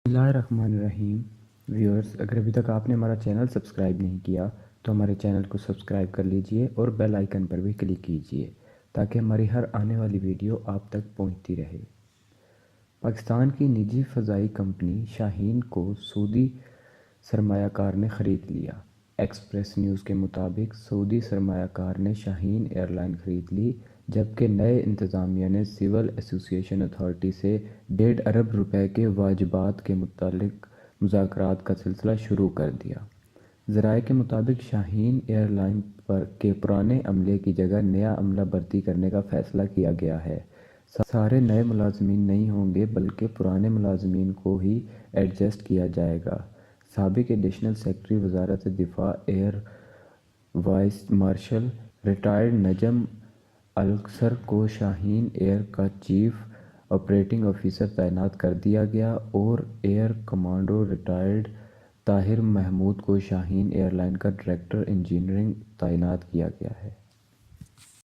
بسم اللہ الرحمن الرحیم ویورز، اگر ابھی تک آپ نے ہمارا چینل سبسکرائب نہیں کیا تو ہمارے چینل کو سبسکرائب کر لیجئے اور بیل آئیکن پر بھی کلک کیجئے تاکہ ہماری ہر آنے والی ویڈیو آپ تک پہنچتی رہے۔ پاکستان کی نجی فضائی کمپنی شاہین کو سعودی سرمایہ کار نے خرید لیا۔ ایکسپریس نیوز کے مطابق سعودی سرمایہ کار نے شاہین ایئر لائن خرید لی، جبکہ نئے انتظامیہ نے سول ایویئیشن اتھارٹی سے 1.5 ارب روپے کے واجبات کے متعلق مذاکرات کا سلسلہ شروع کر دیا۔ ذرائع کے مطابق شاہین ایئر لائن کے پرانے عملے کی جگہ نیا عملہ بھرتی کرنے کا فیصلہ کیا گیا ہے۔ سارے نئے ملازمین نہیں ہوں گے بلکہ پرانے ملازمین کو ہی ایڈجسٹ کیا جائے گا۔ سابق ایڈیشنل سیکرٹری وزارت دفاع air vice marshal retired Najm ul-Qasr کو شاہین ایئر کا چیف آپریٹنگ آفیسر تعینات کر دیا گیا اور air commander retired Tahir Mahmood کو شاہین ایئر لائن کا ڈائریکٹر انجینئرنگ تعینات کیا گیا ہے۔